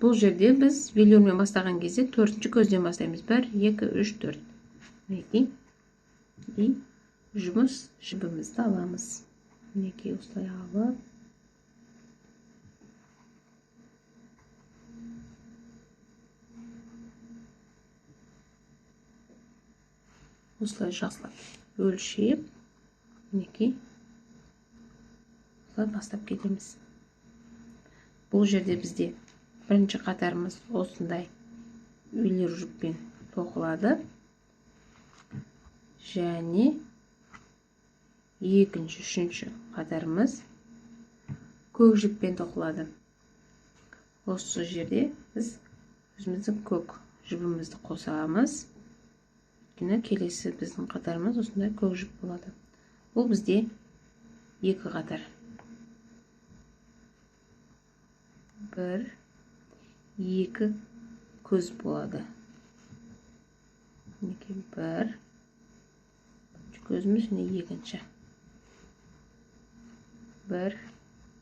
Бұл жерде біз велюрмен бастаған кезде 4-ші көзден бастаймыз. 1, 2, 3, 4. Мінекей. И жібімізді аламыз. Мінекей осылай алып. Осылай жақсылап өлшеп, мінекей осылай бастап кетеміз. Бұл жерде бізде бірінші қатарымыз осындай велюр жіппен тоқылады. Және екінші, үшінші қатарымыз көк жіппен тоқылады. Осы жерде біз өзіміздің көк жібімізді қосамыз. Келесі біздің қатарымыз осындай көк жіп болады. Бұл бізде екі қатар. 1, 2 көз болады. Мінекей 1 көзіміз, және екінші. 1,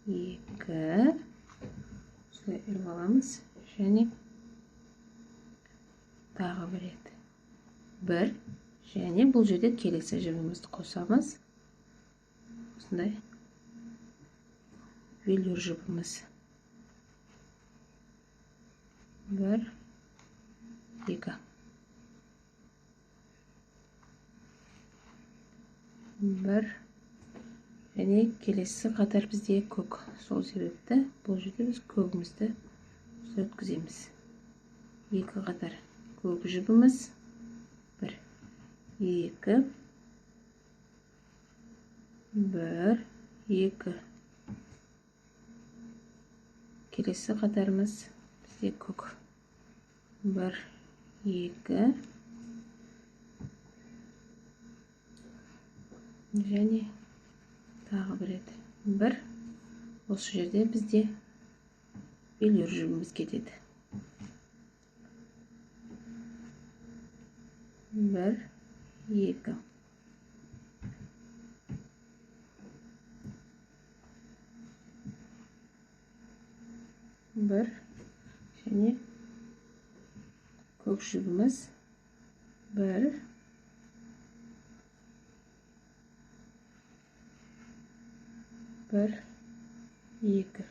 2 осылай іліп аламыз, және тағы бір рет. 1, және бұл жерде келесі жібімізді қосамыз. Осындай велюр жібіміз. 1, 2. 1, және келесі қатар бізде көк. Сол себепті бұл жерде біз көгімізді өткіземіз. Екі қатар көк жібіміз. 1, 2 1 2. Келесі қатарымыз бізде көк. 1 2 және тағы бір рет 1. Осы жерде бізде велюр жүбіміз кетеді. 1 2. Bir және көк жүбіміз 1 1 2.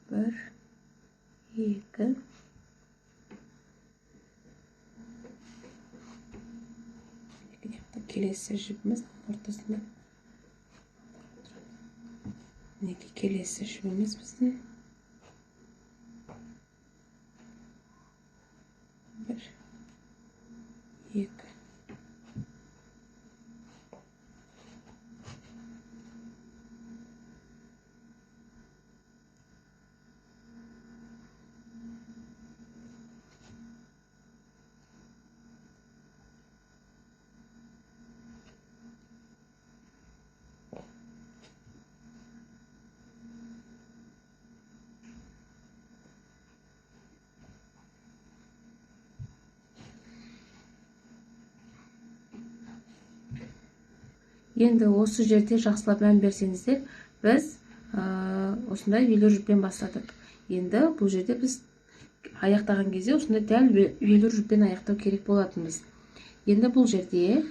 Bir 2 келесі жібіміз ортасында. Мінекей келесі жібіміз біздің 1 2. Енді осы жерде жақсылап мән берсеңіздер, біз осындай велюр жүппен бастадық. Енді бұл жерде біз аяқтаған кезде осындай дәл велюр жүппен аяқтау керек болатынбыз. Енді бұл жерде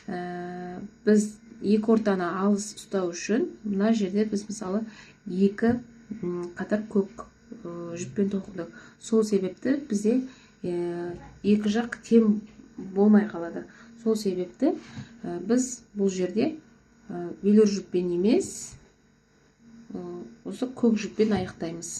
біз екі ортаны алыс ұстау үшін мына жерде біз мысалы екі қатар көк жүппен тоқыдық. Сол себепті бізде екі жақ тең болмай қалады. Сол себепті біз бұл жерде велюр жүппен емес, осы көк жүппен аяқтаймыз.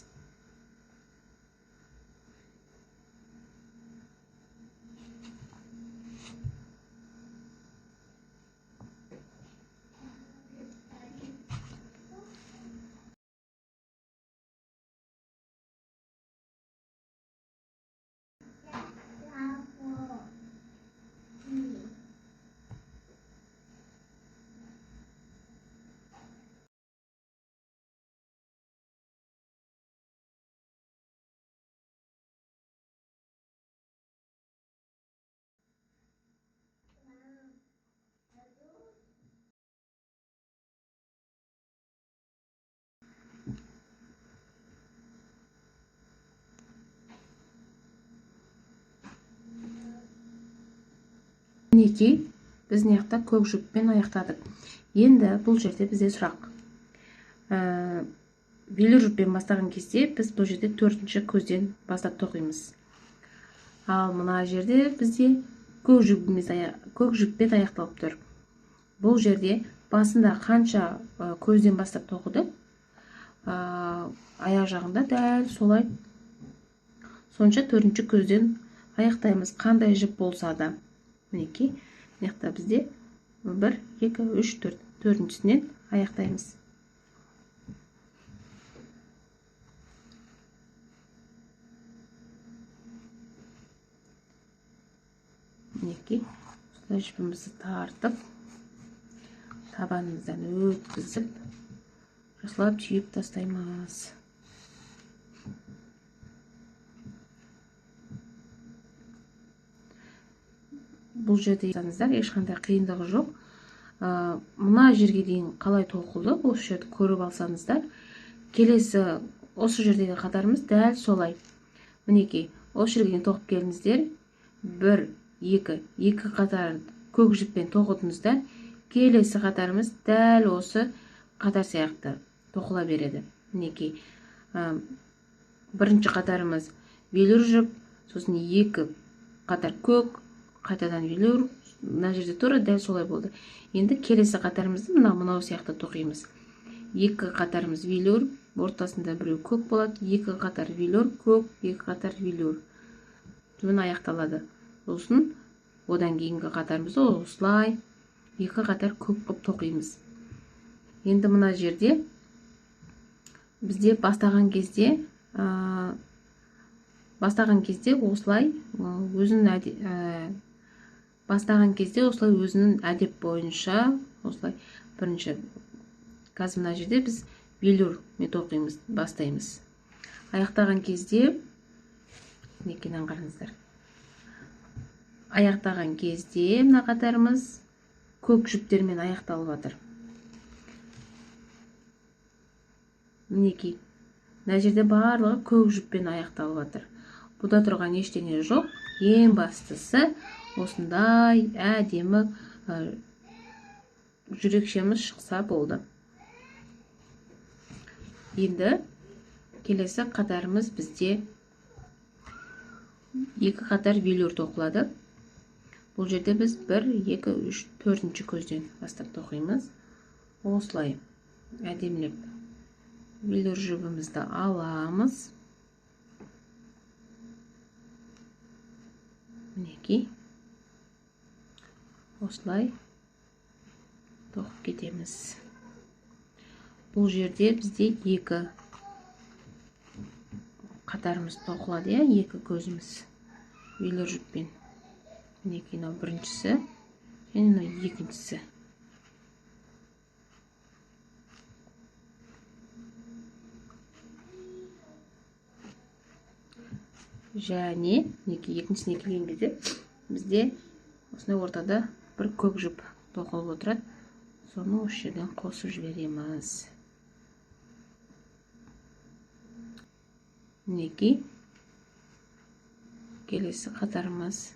Мінекей, біз мына көк жүппен аяқтадық. Енді бұл жерде бізде сұрақ. Велюр жүппен бастаған кезде біз бұл жерде төртінші көзден бастап тоқимыз. Ал мына жерде бізде көк жүппен аяқталып тұр. Бұл жерде басында қанша көзден бастап тоқыды, аяқ жағында дәл солай сонша төртінші көзден аяқтаймыз. Қандай жүп болса да. Мінекей, мына бізде 1 2 3 4 төртіншісінен аяқтаймыз. Мінекей, осылай жүпімізді тартып, табанымыздан өткізіп, жақсылап түйіп тастаймыз. Бұл жерде ешқандай қиындығы жоқ. Мына жерге дейін қалай тоқылды, осы жерді көріп алсаңыздар, келесі осы жердегі қатарымыз дәл солай. Мінекей, осы жерге дейін тоқып келіңіздер. 1 2 2 қатарын көк жүппен тоқыдыңыздар. Келесі қатарымыз дәл осы қатар сияқты тоқыла береді. Мінекей, бірінші қатарымыз велюр жүп, сосын екі қатар көк, қайтадан велюр, мына жерде тура дәл солай болды. Енді келесі қатарымызды мынау сияқты тоқимыз. Екі қатарымыз велюр, ортасында біреу көк болады. Екі қатар велюр, көк, екі қатар велюр. Міне аяқталады. Сосын одан кейінгі қатарымызды осылай екі қатар көк қылып тоқимыз. Енді мына жерде бізде бастаған кезде осылай өзінің әдеп бойынша осылай бірінші қазір мына жерде біз велюр тоқимыз, бастаймыз. Аяқтаған кезде некенен қараңыздар. Аяқтаған кезде мына қатарымыз көк жіптермен аяқталып жатыр. Мінекей, мына жерде барлығы көк жіппен аяқталып жатыр. Бұда тұрған ештеңе жоқ. Ең бастысы осындай әдемі жүрекшеміз шықса болды. Енді келесі қатарымыз бізде екі қатар велюр тоқылады. Бұл жерде біз 1, 2, 3, 4-ші көзден бастап тоқимыз. Осылай әдемілеп велюр жібімізді аламыз. Мінекей, осылай тоқып кетеміз. Бұл жерде бізде екі қатарымыз тоқылады, екі көзіміз велюр жіппен. Мінекей, мынау біріншісі, және мынау екіншісі. Және екіншісіне келген кезде бізде осындай ортада бір көк жіп тоқылып отырады. Соны осы жерден қосып жібереміз. Мінекей, келесі қатарымыз.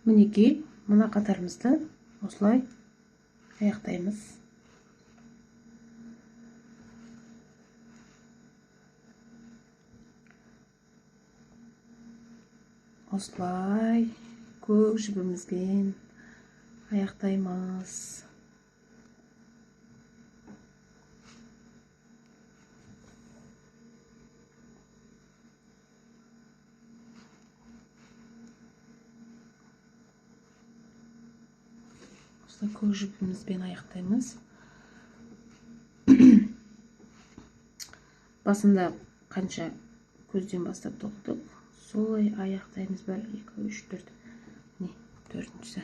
Мінекей, мына қатарымызды осылай аяқтаймыз. осылай көк жібімізбен аяқтаймыз. Осылай көк жібімізбен аяқтаймыз. Басында қанша көзден бастап тоқтық, солай аяқтаймыз. 1, 2, 3, 4. Не, 4-ші.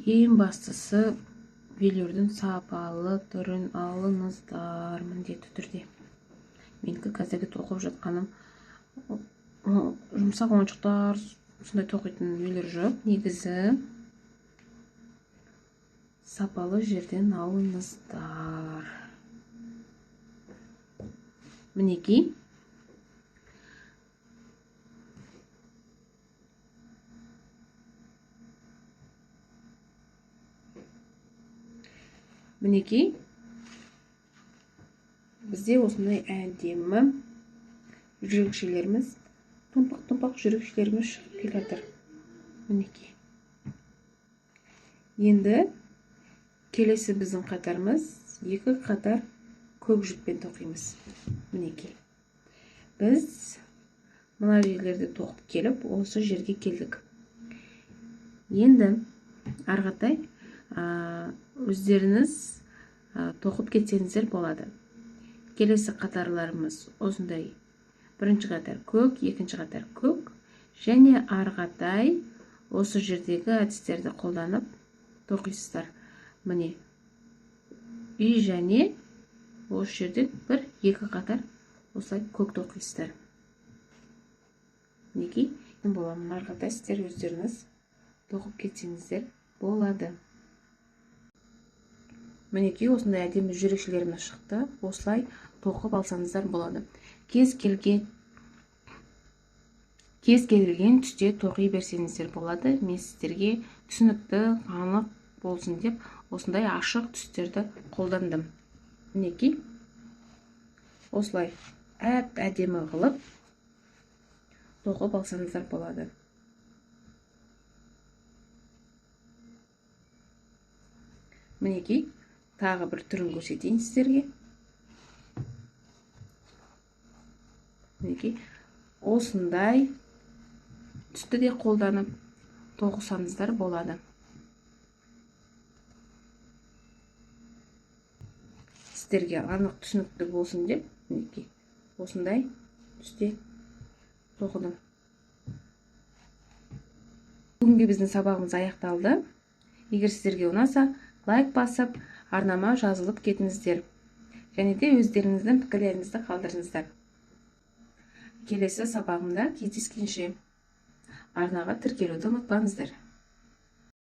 Ең бастысы велюрдің сапалы түрін алыңыздар міндетті түрде. Менікі қазіргі тоқып жатқаным жұмсақ ойыншықтар сондай тоқитын велюр жоқ. Негізі сапалы жерден алыңыздар. Мінекей. Мінекей, бізде осындай әдемі жүрекшелеріміз, томпақ жүрекшелеріміз шығып келе жатыр. Мінекей. Енді келесі біздің қатарымыз 2 қатар көк жіппен тоқимыз. Мінекей. Біз мына жерлерді тоқып келіп, осы жерге келдік. Енді арғатай өздеріңіз тоқып кетсеңіздер болады. Келесі қатарларымыз осындай. Бірінші қатар көк, екінші қатар көк, және арғатай осы жердегі әдістерді қолданып тоқисыздар. Міне, үй және осы жерден 1-2 қатар осылай көк тоқисыздар. Мінекей, боламын арғатай сіздер өздеріңіз тоқып кетсеңіздер болады. Мінекей, осындай әдемі жүрекшелеріміз шықты. Осылай тоқып алсаңыздар болады. Кез келген түсте тоқи берсеңіздер болады. Мен сіздерге түсінікті, анық болсын деп осындай ашық түстерді қолдандым. Мінекей, осылай әдемі қылып тоқып алсаңыздар болады. Мінекей, тағы бір түрін көрсетейін сіздерге. Мінекей, осындай түсті де қолданып тоқысаңыздар болады. Сіздерге анық түсінікті болсын деп, мінекей, осындай түсте тоқыдым. Бүгінгі біздің сабағымыз аяқталды. Егер сіздерге ұнаса, лайк басып, арнама жазылып кетіңіздер. Және де өздеріңіздің пікірлеріңізді қалдырыңыздар. Келесі сабағымда кездескенше арнаға тіркелуді ұмытпаңыздар.